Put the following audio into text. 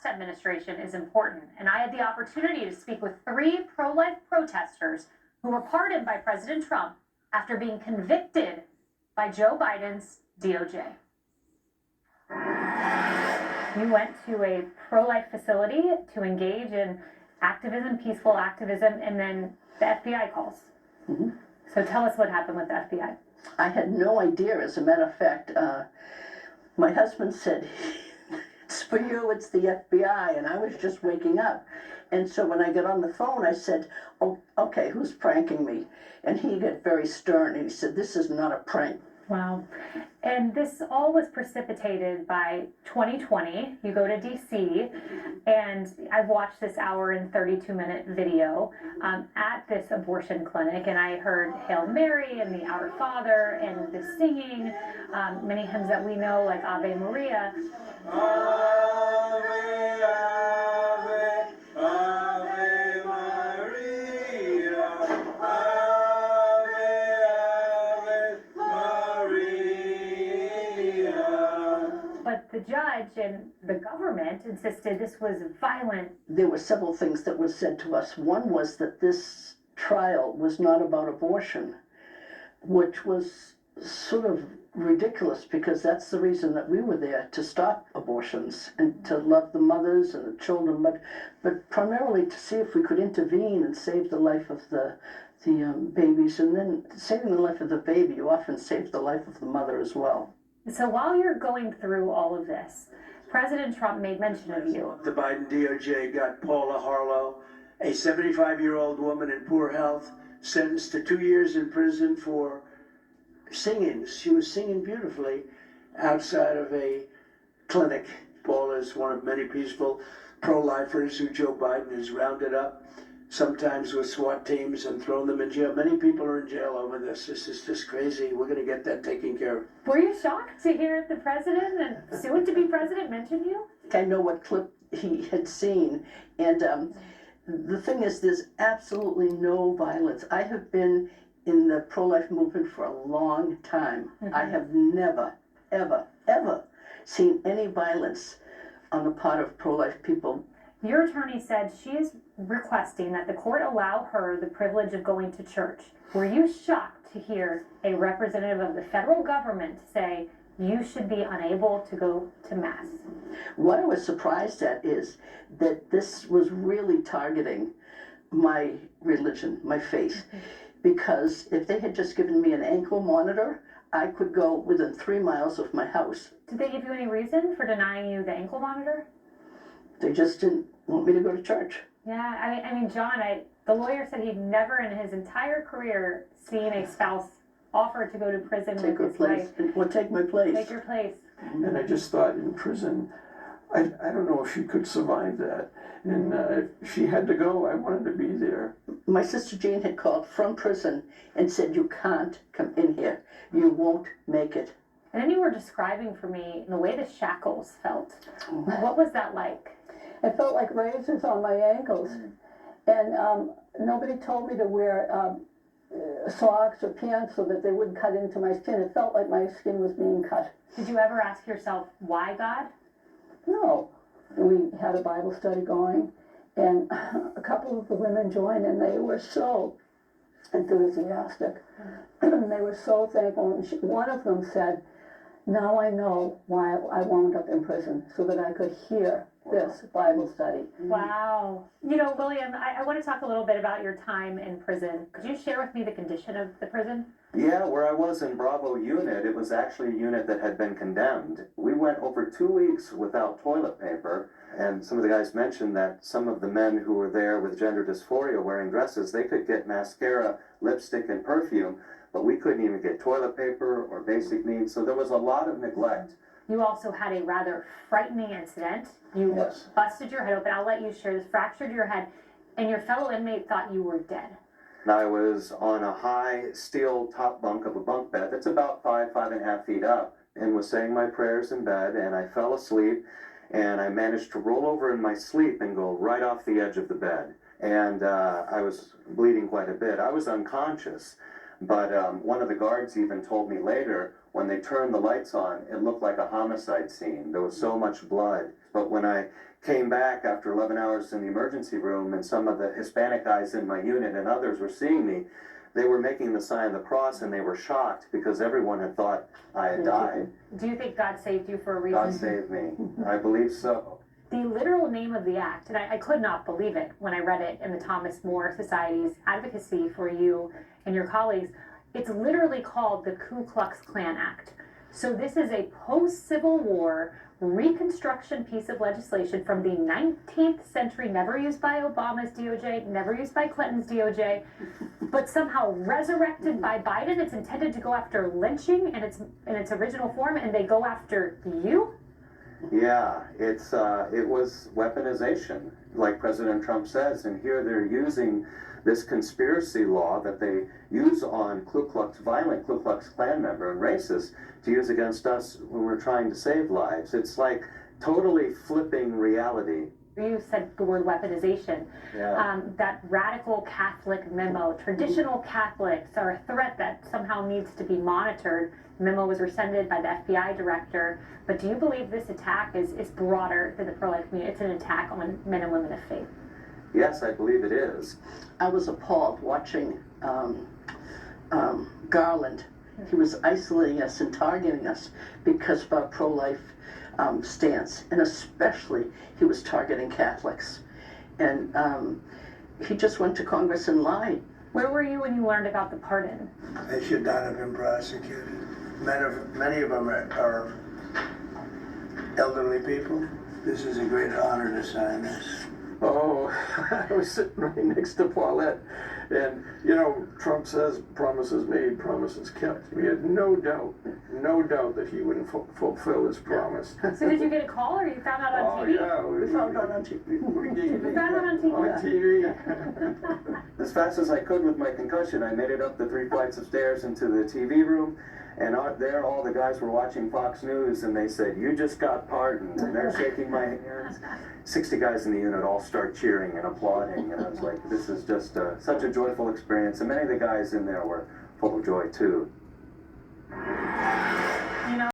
last administration is important, and I had the opportunity to speak with 3 pro-life protesters who were pardoned by President Trump after being convicted by Joe Biden's DOJ. You went to a pro-life facility to engage in activism, peaceful activism, and then the FBI calls. Mm-hmm. So tell us what happened with the FBI. I had no idea. As a matter of fact, my husband said, "It's for you, it's the FBI," and I was just waking up. And so when I got on the phone, I said, "Oh, okay, who's pranking me?" And he got very stern, and he said, "This is not a prank." Wow. And this all was precipitated by 2020. You go to DC, and I've watched this hour and 32-minute video at this abortion clinic, and I heard Hail Mary and the Our Father and the singing, many hymns that we know, like Ave Maria. Ave, Ave, Ave Maria, But the judge and the government insisted this was violent. There were several things that were said to us. One was that this trial was not about abortion, which was sort of ridiculous, because that's the reason that we were there, to stop abortions and to love the mothers and the children, but primarily to see if we could intervene and save the life of the babies. And then saving the life of the baby, you often save the life of the mother as well. So while you're going through all of this, President Trump made mention of you. The Biden DOJ got Paula Harlow, a 75-year-old woman in poor health, sentenced to 2 years in prison for singing. She was singing beautifully outside of a clinic. Paula is one of many peaceful pro-lifers who Joe Biden has rounded up, sometimes with SWAT teams, and thrown them in jail. Many people are in jail over this. This is just crazy. We're going to get that taken care of. Were you shocked to hear the president and soon-to-be president mention you? I know what clip he had seen, and the thing is, there's absolutely no violence. I have been in the pro-life movement for a long time. Mm-hmm. I have never, ever, ever seen any violence on the part of pro-life people. Your attorney said she is requesting that the court allow her the privilege of going to church. Were you shocked to hear a representative of the federal government say you should be unable to go to Mass? What I was surprised at is that this was really targeting my religion, my faith. Mm-hmm. Because if they had just given me an ankle monitor, I could go within 3 miles of my house. Did they give you any reason for denying you the ankle monitor? They just didn't want me to go to church. Yeah, I mean, John, the lawyer said he'd never in his entire career seen a spouse offer to go to prison with his wife. Well, take my place. Take your place. And I just thought, in prison, I don't know if she could survive that. And if she had to go, I wanted to be there. My sister Jane had called from prison and said, "You can't come in here. You won't make it." And then you were describing for me the way the shackles felt. What was that like? It felt like razors on my ankles. And nobody told me to wear socks or pants so that they wouldn't cut into my skin. It felt like my skin was being cut. Did you ever ask yourself, why God? No. We had a Bible study going, and a couple of the women joined, and they were so enthusiastic. They were so thankful. And one of them said, "Now I know why I wound up in prison, so that I could hear this Bible study." Wow. You know, William, I want to talk a little bit about your time in prison. Could you share with me the condition of the prison? Yeah, where I was in Bravo unit, it was actually a unit that had been condemned. We went over 2 weeks without toilet paper, and some of the guys mentioned that some of the men who were there with gender dysphoria wearing dresses, they could get mascara, lipstick, and perfume, but we couldn't even get toilet paper or basic needs, so there was a lot of neglect. You also had a rather frightening incident. You Yes. busted your head open. I'll let you share this. Fractured your head, and your fellow inmate thought you were dead. And I was on a high steel top bunk of a bunk bed that's about 5.5 feet up, and was saying my prayers in bed, and I fell asleep, and I managed to roll over in my sleep and go right off the edge of the bed. And I was bleeding quite a bit. I was unconscious, but one of the guards even told me later, when they turned the lights on, it looked like a homicide scene. There was so much blood. But when I came back after 11 hours in the emergency room, and some of the Hispanic guys in my unit and others were seeing me. They were making the sign of the cross, and they were shocked because everyone had thought I had died. Do you think God saved you for a reason? God saved me. I believe so. The literal name of the act, and I could not believe it when I read it in the Thomas More Society's advocacy for you and your colleagues, it's literally called the Ku Klux Klan Act. So this is a post-Civil War Reconstruction piece of legislation from the 19th century, never used by Obama's DOJ, never used by Clinton's DOJ, but somehow resurrected by Biden. It's intended to go after lynching in its original form, and they go after you? Yeah, it was weaponization, like President Trump says, and here they're using this conspiracy law that they use on violent Ku Klux Klan member and racists to use against us when we're trying to save lives. It's like totally flipping reality. You said the word weaponization. Yeah. That radical Catholic memo, traditional Catholics are a threat that somehow needs to be monitored. The memo was rescinded by the FBI director. But do you believe this attack is broader than the pro-life community? It's an attack on men and women of faith. Yes, I believe it is. I was appalled watching Garland. He was isolating us and targeting us because of our pro-life stance, and especially he was targeting Catholics. And he just went to Congress and lied. Where were you when you learned about the pardon? They should not have been prosecuted. Many of them are elderly people. This is a great honor to sign this. Oh, I was sitting right next to Paulette, and Trump says promises made, promises kept. We had no doubt that he wouldn't fulfill his promise. So did you get a call, or you found out on TV? Yeah, We found out on TV. You found out on TV? On TV. As fast as I could with my concussion, I made it up the 3 flights of stairs into the TV room, and out there all the guys were watching Fox News, and they said, "You just got pardoned," and they're shaking my hands. 60 guys in the unit all start cheering and applauding, and I was like, this is just such a joyful experience, and many of the guys in there were full of joy too.